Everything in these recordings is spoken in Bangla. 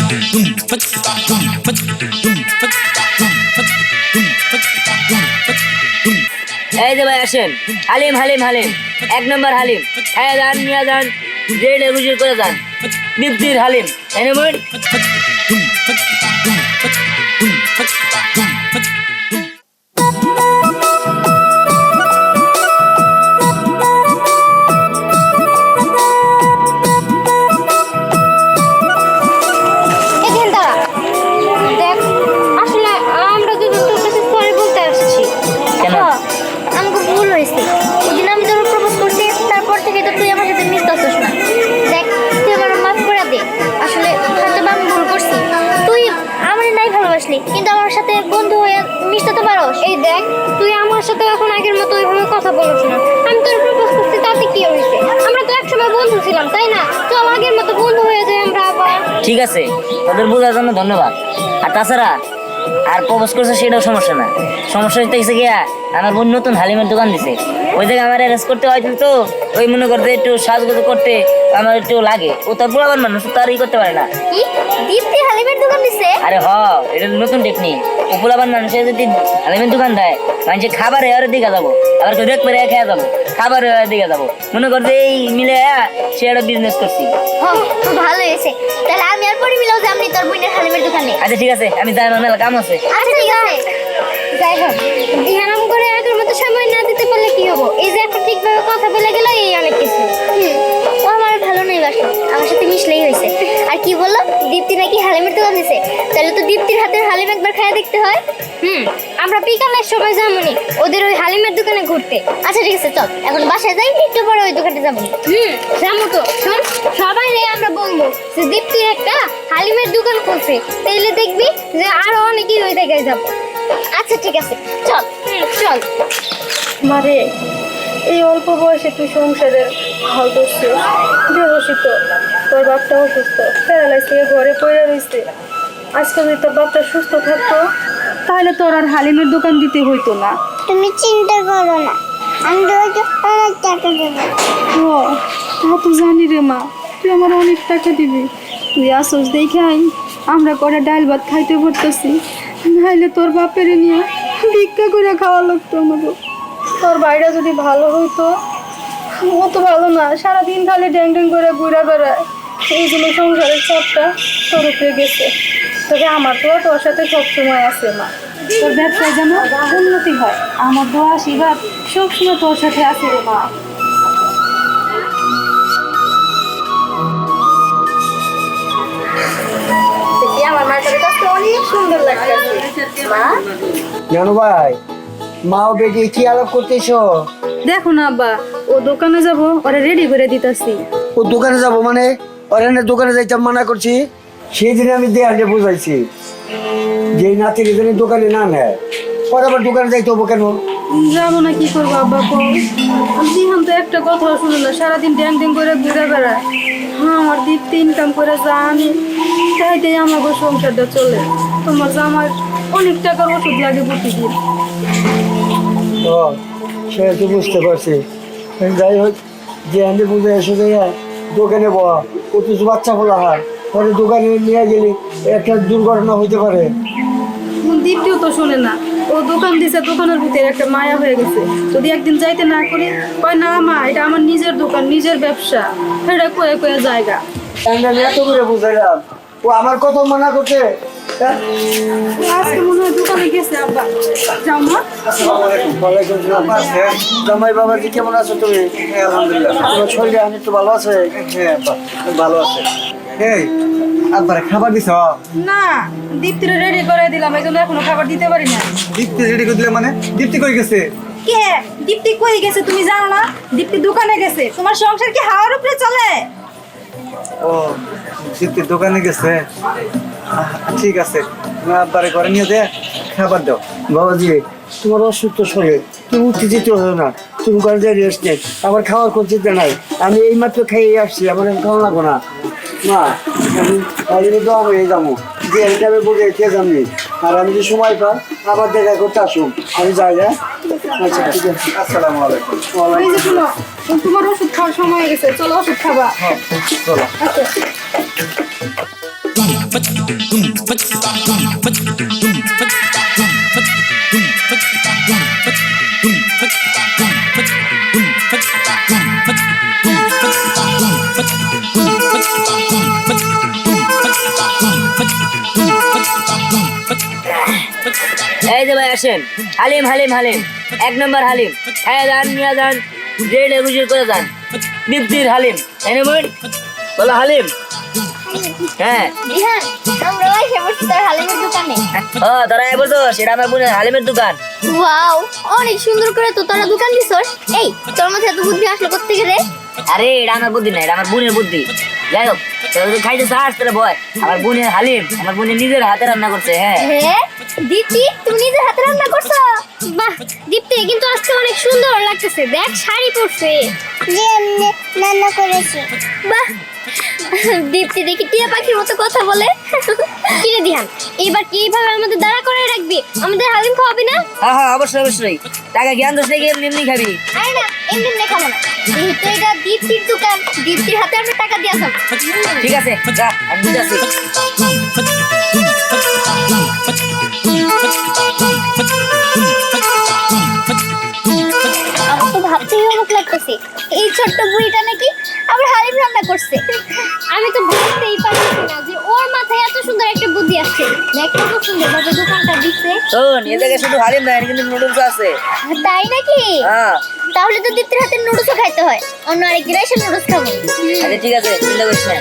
এই যে ভাই আসেন, হালিম হালিম হালিম, 1 নম্বর হালিম। খায়া যান, নিয়ে যান, জেলে রুজির করে যান। দীপ্তির হালিম এনে বলুন। কিন্তু আমার সাথে বন্ধু হয়ে মিশতে তো পারো। এই দেখ, তুই আমার সাথে এখন আগের মতো ওইভাবে কথা বলিস না। আমি তোর প্রপোজ করছি, তাতে কি হয়েছে? আমরা তো একসময় বন্ধু ছিলাম, তাই না? চল আগের মতো বন্ধু হয়ে যাই আমরা আবার। ঠিক আছে, তোদের বোঝার জন্য ধন্যবাদ। আর তাছাড়া আর প্রপোজ করছে সেটাও সমস্যা না। সমস্যা হইতেছে গিয়া আমার বোন নতুন হালিমের দোকান দিছে, ওই জায়গায় আমার অ্যারেঞ্জ করতে হয়তো, তো ওই মনে করতে একটু সাজগোজ করতে আমার একটু লাগে। ও তার পুরাবার মানুষ, তো আর ই করতে পারে না। কি দীপ্তি হালিমের দোকান দিছে? আরে হ, এটা নতুন টেকনিক। ও পুরাবার মানুষের যদি হালিমের দোকান দেয়, মানুষের খাবারে আর দিকে যাবো, আবার কেউ দেখ পেরে খেয়ে যাবো, খাবার দিকে যাবো, মনে করতে এই মিলে সে একটা বিজনেস করছি। ভালো হয়েছে, তাহলে আমি আর পরে মিলাও যে আমি তোর বোনের হালিমের দোকানে। আচ্ছা ঠিক আছে, আমি যাই, আমার মেলা কাম আছে। আচ্ছা ঠিক আছে, যাই হোক, ধ্যানাম করে আগের মতো সময় না দিতে পারলে কি হবো? এই যে এখন ঠিকভাবে কথা বলে গেল, এই অনেক কিছু। ও আমার ভালো নেই বাসো, আমার সাথে মিশলেই হয়েছে। আর কি বললো, দীপ্তি নাকি হালিমের দোকান দিছে? তাহলে তো দীপ্তির হাতের হালিম একবার খায়া দেখতে হয়। আমরা বিকালের সময় যাবনি ওদের ওই হালিমের দোকানে ঘুরতে। আচ্ছা ঠিক আছে, চল এখন বাসায় যাই, একটু পরে ওই দোকানে যাবো। যাবো তো। শোন, সবাই আমরা বলবো যে দীপ্তির একটা হালিমের দোকান খুলছে, তাইলে দেখবি যে আরো অনেকেই ওই জায়গায় যাবো। আচ্ছা ঠিক আছে, চল চল। মারে, এই অল্প বয়সে তুই সংসারের হাল ধরছিস, বেহসিত। তোর বাপটা অসুস্থ, প্যারালাইজ থেকে ঘরে পড়ে রয়েছে। আজকে যদি তোর বাপটা সুস্থ থাকতো, তাহলে তোর আর হালিমের দোকান দিতে হইতো না। তুমি চিন্তা করো না, আমি তোমাকে অনেক টাকা দেবো। ও, তা তো জানি রে মা, তুই আমার অনেক টাকা দিবি। তুই আসোস দেখাই আমরা করে ডাল ভাত খাইতে পারতেছি, নাহলে তোর বাপের নিয়ে ভিক্ষা করে খাওয়া লাগতো আমাকে। তোর বাইরে যদি ভালো হইতো, ও তো ভালো না, সারাদিন খালি ড্যাং ড্যাং করে ঘুরে বেড়ায়। এই জন্য সংসারের চাপটা তোর উপরে গেছে। তবে আমার তো তোর সাথে সবসময় আছে মা, তোর ব্যবসায় যেন উন্নতি হয়। আমার দোয়া আশীর্বাদ সবসময় তোর সাথে আছে রে মা। আমার মায়ের কাছে অনেক সুন্দর লাগছে মা। জানো ভাই, মা ও বেটি কি আলাপ করতেছো? দেখো না আব্বা, ও দোকানে যাব, ওরা রেডি করে দিতেছি। ও দোকানে যাব মানে? ওর দোকানে যাইতে মানা করছি। সেদিন আমি দেয়ালে বুঝাইছি যে নাতির এখানে দোকানে না নেয়, পরে আবার দোকানে যাইতে হবো কেন? যাবো না, কি করবো আব্বা? দিহান তো একটা কথা শুনে না, সারাদিন ড্যাং ড্যাং করে ঘুরে বেড়ায়। আমার দীপ্তি ইনকাম করে জানি, তাইতেই আমাকে সংসারটা চলে। তোমার জামার অনেক টাকার ওষুধ লাগে প্রতিদিন। ও, সেটা তো বুঝতে পারছি। যাই হোক, যে আমি বুঝে এসে যাই দোকানে বয়া, ও কিছু বাচ্চা বলা হয়, পরে দোকানে নিয়ে গেলে একটা দুর্ঘটনা হইতে পারে। দীপ্তিও তো শোনে না, ও দোকান দিছে, দোকানের ভিতরে একটা মায়া হয়ে গেছে। যদি একদিন যাইতে না করি, কয় না মা এটা আমার নিজের দোকান, নিজের ব্যবসা, এটা কয়ে কয়ে জায়গা। এত করে বুঝাইলাম, ও আমার কত মানা করছে। আজকে মনে হয় দোকানে গেছে আব্বা। যাও মা। জামাই বাবাজি কেমন আছো তুমি? আলহামদুলিল্লাহ। তোমার শরীরে আমি একটু ভালো আছে? হ্যাঁ ভালো আছে। এই আব্বার খাবার দিছ? না, দীপ্তিরে রেডি করে দিলাম, এই জন্য এখনো খাবার দিতে পারি না। দীপ্তি রেডি করে দিলে মানে? দীপ্তি কই গেছে? কে দীপ্তি কই গেছে তুমি জানো না? দীপ্তি দোকানে গেছে। তোমার সংসার কি হাওয়ার উপরে চলে? ও, দীপ্তি দোকানে গেছে, ঠিক আছে। আব্বারে ঘরে নিয়ে দে, খাবার দাও। বাবাজি, তোমার অসুস্থ শরীর, তুমি উঠতে যেতে হবে না, তুমি ঘরে যাই রেস্ট নেই। আমার খাওয়ার কোনো চিন্তা নাই, আমি এই মাত্র খাইয়ে আসছি, আমার খাওয়া লাগবো না। মা, আমি বাইরে তো আমি যাবো, যে এটা আমি বলে খেয়ে যাবনি। আর আমি যে সময় পাই আবার দেখা করতে আসুন, আমি যাই। হ্যাঁ, আচ্ছা ঠিক আছে। আসসালামু আলাইকুম। এই যে শোনো, তোমার ওষুধ খাওয়ার সময় হয়ে গেছে, চলো ওষুধ খাবা। চলো। আচ্ছা। এই যে ভাই আসেন, হালিম হালিম হালিম, 1 নম্বর হালিম, খায়া যান, নিয়ে যান, রেড এগুজির করে যান, দীপ্তির হালিম এনে বল, বলো হালিম। হ্যাঁ দিহান, আমরা এসে বসছি তোর হালিমের দোকানে। ও তোরা বলছো সেটা আমার বোনের হালিমের দোকান। ওয়াও, অনেক সুন্দর করে তো তোরা দোকান দিছস। এই তোর মধ্যে এত বুদ্ধি আসলো কোত্থেকে রে? আরে এটা আমার বুদ্ধি না, এটা আমার বোনের বুদ্ধি। যাই হোক, তোরা যদি খাইতে চাস তাহলে বয়, আমার বোনের হালিম আমার বোনের নিজের হাতে রান্না করছে। হ্যাঁ হ্যাঁ দীপ্তি, তুমি নিজের হাতে রান্না করছো? বাহ দীপ্তি, কিন্তু আজকে অনেক সুন্দর লাগতেছে, দেখ শাড়ি পরছে। যে এমনি রান্না করেছে। বাহ দীপ্তি দেখি টিয়া পাখির মতো কথা বলে। কি রে দিহান, এবার কি এইভাবে আমাদের দাঁড়া করে রাখবি? আমাদের হালিম খাওয়াবি না? হ্যাঁ হ্যাঁ, অবশ্যই অবশ্যই, টাকা জ্ঞান দোষ লেগে এমনি খাবি। আরে না, এমনি এমনি খাবো না, যেহেতু এটা দীপ্তির দোকান, দীপ্তির হাতে আমরা টাকা দিয়ে আসব। ঠিক আছে, যা আমি বুঝাচ্ছি। আমার তো ভাবতেই অবাক লাগতেছে, এই ছোট্ট বুড়িটা নাকি আবার হালিম রান্না করছে। আমি তো ভাবতেই পারছি না যে ওর মাথায় এত সুন্দর একটা বুদ্ধি আসছে। দেখ কত সুন্দর ভাবে দোকানটা দিচ্ছে। শোন, এ জায়গায় শুধু হালিম না, এখানে কিন্তু নুডলস আছে। তাই নাকি? হ্যাঁ তাহলে তো দীপ্তির হাতের নুডলসও খাইতে হয়, অন্য আরেকদিন এসে নুডলস খাবো। আচ্ছা ঠিক আছে, চিন্তা করিস না।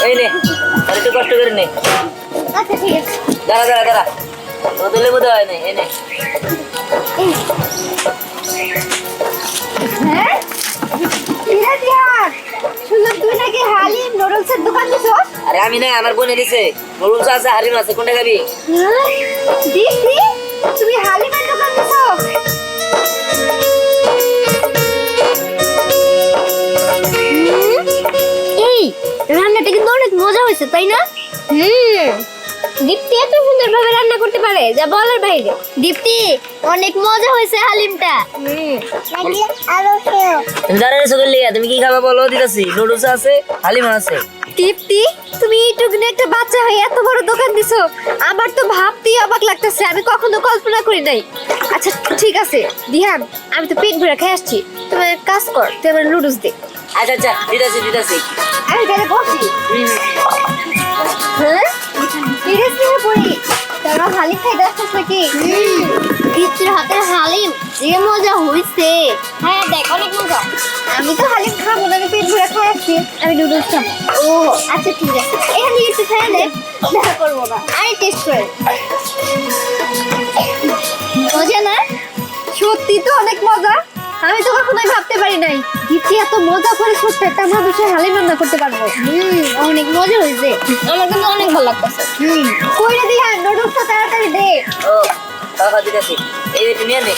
এই নে, আর একটু কষ্ট করে নে। আচ্ছা ঠিক আছে। দাঁড়া দাঁড়া দাঁড়া, বদলে বোধ হয় না, এনে। হ্যাঁ ইরা দিহান, শুনলাম তুই নাকি হালিম নুডলসের দোকান দিছস? আরে আমি না, আমার বোনে দিছে। নুডলস আছে, হালিম আছে, কোনটা খাবি? দীপ্তি, তুমি হালিমের দোকান দিছো? এই রান্নাটা কিন্তু অনেক মজা হয়েছে, তাই না? দীপ্তি এত সুন্দর ভাবে রান্না করতে পারে যা বলার বাইরে। দীপ্তি, অনেক মজা হয়েছে হালিমটা। আরো খেও। তুমি দাঁড়ায় রয়েছো করলি, তুমি কি খাবা বলো, দিতেছি। নুডলস আছে, হালিম আছে। দীপ্তি, তুমি এইটুকুনি একটা বাচ্চা হয়ে এত বড় দোকান দিছো, আমার তো ভাবতেই অবাক লাগতেছে, আমি কখনো কল্পনা করি নাই। আচ্ছা ঠিক আছে দিহান, আমি তো পেট ভরে খেয়ে আসছি, তুমি এক কাজ কর, তুই আমার নুডলস দে। আচ্ছা আচ্ছা, দিতেছি দিতেছি। আমি তাহলে বসি। হ্যাঁ সিরিয়াসলি পড়ি, তোরা হালিম খাইতে আসছিস নাকি? দীপ্তির হাতের হালিম যে মজা হইছে। হ্যাঁ দেখ অনেক মজা। আমি তো হালিম খাবো না, আমি পেট ভরে খাই আসছি, আমি নুডলস খাবো। ও আচ্ছা ঠিক আছে, এখান থেকে একটু খাই দে, দেখা করবো না, আরে টেস্ট করে। মজা না? সত্যি তো অনেক মজা, আমি তো কখনোই ভাবতে পারি নাই দীপ্তি এত মজা করে ছোট্ট একটা মানুষের হালিম রান্না করতে পারবো। অনেক মজা হয়েছে, আমার কিন্তু অনেক ভালো লাগতেছে। কইরে দিহা নুডলসটা তাড়াতাড়ি দে। ও খাওয়া দিতেছি, এই যে তুমি নে।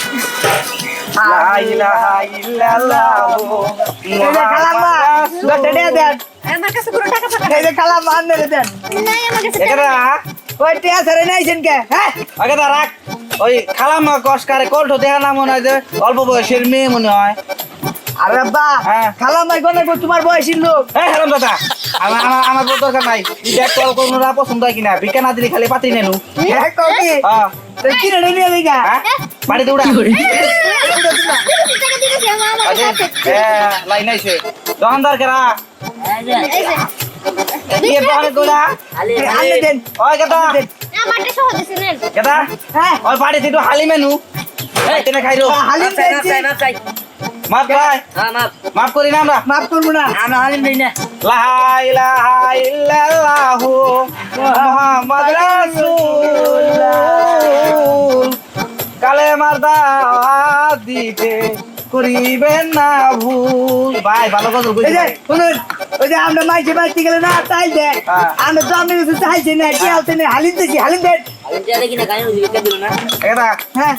লা ইলাহা ইল্লাল্লাহু মুহাম্মাদুর রাসূলুল্লাহ। আমার কাছে পুরো টাকা ফাঁকা এই যে খালাম আনলে দেন। নাই, আমার কাছে এখানে ওই টিয়া সারে নাইছেন কে? হ্যাঁ আগে দা রাখ। ওই খালাম কসকারে কলটো দেখা না মনে হয় যে অল্প বয়সের মেয়ে মনে হয়। আরে বাবা, খালাম ভাই কোন তোমার বয়সীর লোক। হ্যাঁ খালাম দাদা, আমার বড় দরকার নাই। দেখ কল কোনরা পছন্দ হয় কিনা, ভিক্ষা না দিলে খালি পাতি নেনু। হ্যাঁ কবি হ্যাঁ তুই কি রে নিয়ে দিগা? হ্যাঁ বাড়িতে উড়া। টাকা দিতেছে আমার কাছে। হ্যাঁ লাইন আইছে দোকানদার কেরা এই যে দিয়ে দোকানে গোলা হালিম আনলে হালিম। দেন। ওই কেটা আমারটা সহ দিছে নেন। কেটা হ্যাঁ ওই বাড়িতে একটু হালি মেনু এই তেনে খাইরো মাপ চাই, মাপ চাই, মাপ চাই। মাপ ভাই হ্যাঁ মাপ। মাপ করি না আমরা মাপ করব না। আমরা হালিম দিই না। লা ইলাহা ইল্লাল্লাহু মুহাম্মাদুর রাসূলুল্লাহ। কালেমার দাওয়াত দিতে করিবেন না ভুল। ভাই ভালো কথা এই কইছি যে ভাই। শুনুন, ওই যে আমরা মাইসে বাড়তে গেলে না তাই দেন, হ্যাঁ। আমরা তো আপনার কাছে চাইছি না, কে হচ্ছে না, হালিম দিছি, হালিম দেন। আমি যা দেখি না গাড়ি দিবে দিল না এটা হ্যাঁ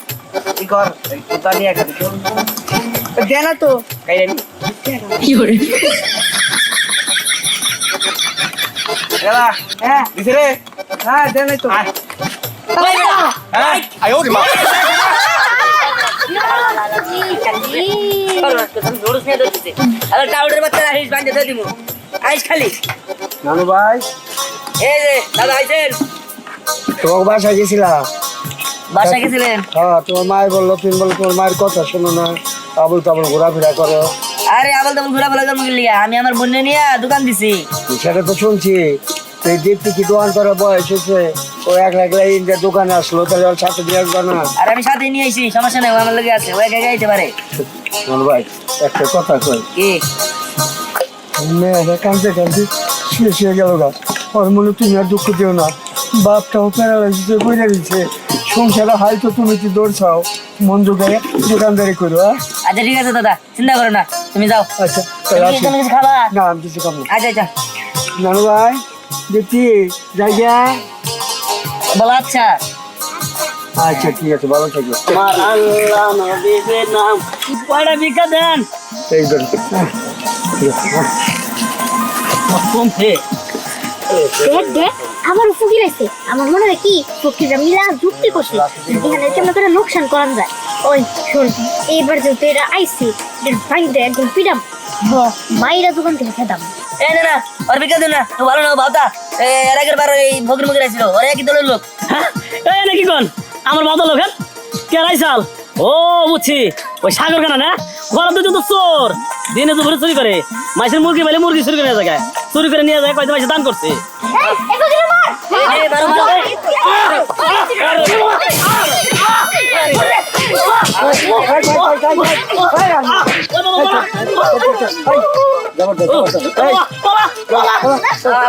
কি কর এই কুতা নিয়ে খাবি চল। দেন না তো। কাইরে নি এলা হ্যাঁ দিছে রে হ্যাঁ দেন নাই তো। আয় হ্যাঁ আয় ওরে মা দৌড়স নিয়ে দৌড়ছে আরে টাউডের বাচ্চা আইস বাঁধে দিয়ে দিমু আইস খালি নানু ভাই এই যে দাদা আইছেন তোমার বাসায় গেছিলাম। বাসা গেছিলেন হ্যাঁ তোমার মায়ের বললো, তুমি বললো তোমার মায়ের কথা শোনো না, আবুল তাবুল ঘোরাফেরা করো। আরে আবল তাবল ঘুরা বলা জন্ম গেলি আমি আমার বোনে নিয়ে দোকান দিছি সেটা তো শুনছি। তুই দীপ্তি কি দোকান করার বয়স হয়েছে, ও একলা একলা ইন্ডিয়ার দোকানে আসলো, তাহলে ওর সাথে দিয়ে আসবে না? আর আমি সাথে নিয়ে আইছি সমস্যা নেই ও আমার লগে আছে ও একা একা আইতে পারে নানু ভাই একটা কথা কই, কি মেয়েরা কাঁদতে কাঁদতে শেষ হয়ে গেল গা। ওর মনে তুমি আর দুঃখ দিও না, বাপটাও প্যারালাইসিসে বইরে দিচ্ছে, সংসারে হয়তো তুমি কি দৌড়ছাও, মন যোগে দোকানদারি করো। হ্যাঁ আচ্ছা ঠিক আছে দাদা চিন্তা করো না তুমি যাও আচ্ছা তুমি তাহলে কি আসি। কোনো কিছু খাবা না আমি কিছু খাবো না। আচ্ছা আচ্ছা নানু ভাই দীপ্তি জায়গা। বলো আচ্ছা আচ্ছা ঠিক আছে, ভালো থাকবে। আমার আল্লাহ নবীর নাম কয়টা ভিক্ষা দেন এই ধরো। হ্যাঁ, ঠিক আছে, হ্যাঁ। কমছে দেখ দেখ আমার ফকির আছে আমার মনে হয় কি ফকিররা মিলা যুক্তি করছে এখানে কেমন করে লোকসান করান যায় ওই শোন এইবার যেহেতু এরা আইসি এর বাইরে একদম পিডাম মাইরা দোকান থেকে খেতাম এই না না ওর ভিক্ষা দেন না তো ভালো না বাবা এর আগের বার এই ফকির মুখে আসছিল ওরা একই দলের লোক হ্যাঁ এই নাকি কোন আমার বাবা লোক হ্যাঁ কেরাই চাল ও বুঝছি ওই সাগর খানা না ঘর দুজন তো চোর দিনে দুপুরে চুরি করে মাছের মুরগি মেলে মুরগি চুরি করে নিয়ে যায় চুরি করে নিয়ে যায় কয়টা মাসে দান করছে এই ফকির মার এই মারো মারো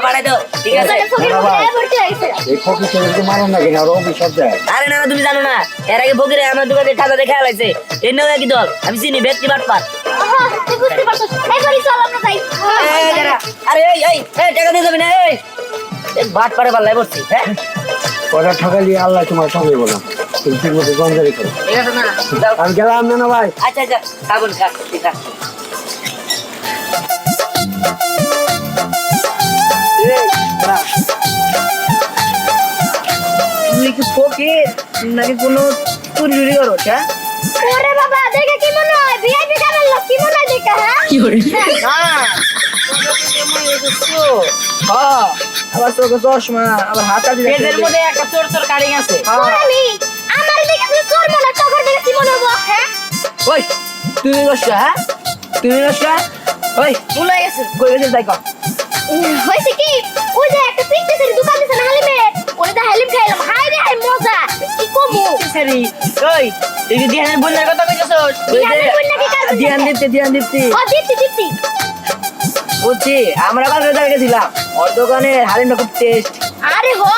বাড়াই দাও ঠিক আছে ফকির মুখে ভর্তি হইছে এই ফকির ছেলেকে মারো না কেন, আর অভিশাপ দেয়। আরে না না তুমি জানো না এর আগে ফকিরে আমার দোকানে খাতা দেখে আলাইছে এর নাও একই দল আমি চিনি ব্যক্তি বাটপার তুই বুঝতে পারছিস এই বাড়ি চল আমরা যাই এই দাঁড়া। আরে এই এই এই টাকা দিয়ে যাবি না এই বাটপারে পাল্লাই বসছি হ্যাঁ ওরা ঠকালি আল্লাহ তোমার ঠকাই বললাম, তুমি ঠিক মতো গঞ্জারি করো। ঠিক আছে না দাও আমি গেলাম না ভাই। আচ্ছা আচ্ছা খাবুন খা ঠিক আছে তুমি কি ফকির নাকি কোনো চুরি করো? হ্যাঁ ওরে বাবা দেখে কি মনে হয় ভিআইপি কারের লোক কি মনে হয় দেখে হ্যাঁ কি করে আবার তোকে চশমা, আবার হাতা দিয়ে এদের মধ্যে একটা চোর চোর কারিং আছে আমি আমার দেখে তুই চোর মনে হয় তোর দেখে কি মনে হবো হ্যাঁ ওই তুমি বসছো, হ্যাঁ তুমি বসছো, ওই ভুলে গেছে কই গেছিস তাই কর। হয়েছে কি ওই যে একটা পিকনিকের দোকান দিছে না হালিমে ওই যে হালিম খাইলাম হাই রে হাই মজা কি কমু সরি ওই তুই কি ধ্যানের বন্যার কথা কইছস ধ্যানের বন্যা কি কাজ হচ্ছে? ধ্যান দিতে ও দীপ্তি দীপ্তি বুঝছি। আমরা কালকে জায়গায় গেছিলাম, ওর দোকানে হালিমটা খুব টেস্ট। আরে হো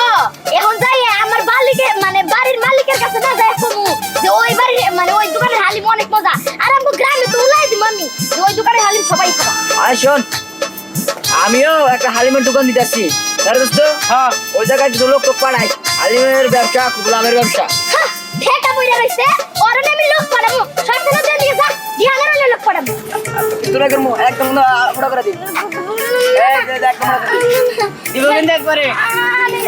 এখন যাই আমার মালিকের মানে বাড়ির মালিকের কাছে না যাই কমু যে ওই বাড়ির মানে ওই দোকানের হালিম অনেক মজা আর আমগো গ্রামে তো উলাই দিম আমি যে ওই দোকানের হালিম সবাই খাবা আর শোন, আমিও একটা হালিমের দোকান দিতেছি দোস্ত। হ্যাঁ ওই জায়গায় কিছু লোক পাঠাই, হালিমের ব্যবসা খুব লাভের ব্যবসা। ঠেকা পইরা রইছে ওরে আমি লোক পাঠাবো সরকার দিয়ে দিকে যা ধ্যানের হলে লোক পাঠাবো তোরা একদম ফটো করে দিবি। এই যে দেখ তোমরা দিব কিন্তু একবারে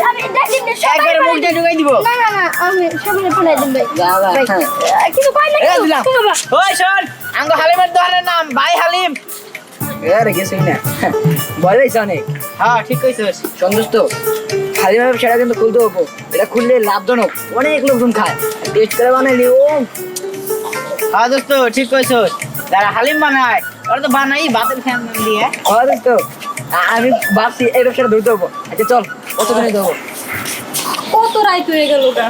আমি দেখিন একবারে মুখ দিয়ে ঢুকাই দিব। না না না আমি সামনে পড়াই দিন ভাই বাবা, ভাই, কিছু কই না এই কিছু দিলাম। বাবা ওই শোন, আমগো হালিমের দোকানের নাম ভাই হালিম। আরে কিছুই না, বলেইছ অনেক। হ্যাঁ ঠিক কইছিস। সন্তুষ তো হালিমের ব্যবসাটা কিন্তু খুলতে হবো, এটা খুললে লাভজনক, অনেক লোকজন খায়, টেস্ট করে বানাইলি ও। হ্যাঁ দোস্ত ঠিক কইছিস, যারা হালিম বানায় ওরা তো বানাই ভাতের ফ্যান দিয়ে। হ্যাঁ দোস্ত আমি ভাবছি এই ব্যবসাটা ধরতে হবো। আচ্ছা চল কত দিনে দেবো। কত রাইত হয়ে গেল ওটা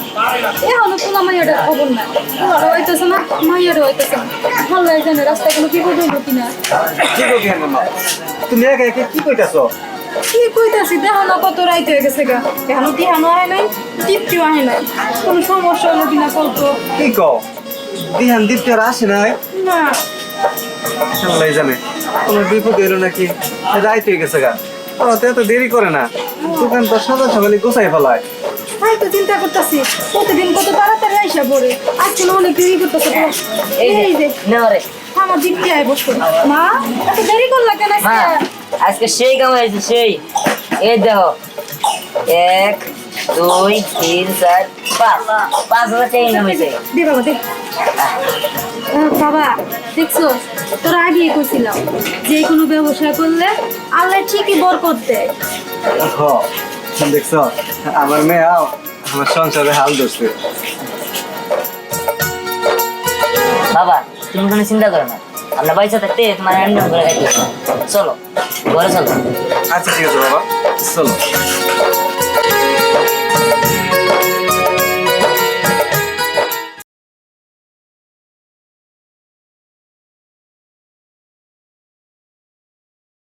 এখনো তোলা মাইয়াটা খবর নাই ওরা হইতেছে না মাইয়াটা হইতেছে না ভালো জানে রাস্তায় কোনো বিপদ হইব কিনা কি করবি মা, তুমি একা একা কি কইতাছো? কি কইতাছি দেখো না কত রাইত হয়ে গেছে গা এখনো দিহানো আহে নাই দীপ্তিও আহে নাই কোনো সমস্যা হলো কিনা কত কি কও? দিহান দীপ্তি আর আসে নাই? না আল্লাহ জানে আমার বিপদ এলো নাকি রাইত হয়ে গেছে গা তো এত দেরি করে না দোকান তো সকাল সকালে গোছাই ফেলায় তাই তো চিন্তা করতেছি প্রতিদিন কত তাড়াতাড়ি আইসা পড়ে আজকে না অনেক দেরি করতেছে এই যে নেও রে আমার দিকটি আয় বসো মা এত দেরি করলা কেন মা আজকে সেই কাম হয়েছে সেই এই দেখো 1 2 3 4 5 5,000 টাকা ইনকাম হয়েছে দে বাবা দে বাবা দেখছো তোর আগেই কইছিলাম যে কোনো ব্যবসা করলে আল্লাহ ঠিকই বরকত দেয় দেখছ আমার মেয়ে আমার সংসারে হাল ধরছে বাবা তুমি কোনো চিন্তা করো না আমরা পয়সা থাকতে তোমার রান্না করে খাইতে চলো ঘরে চলো আচ্ছা ঠিক আছে বাবা চলো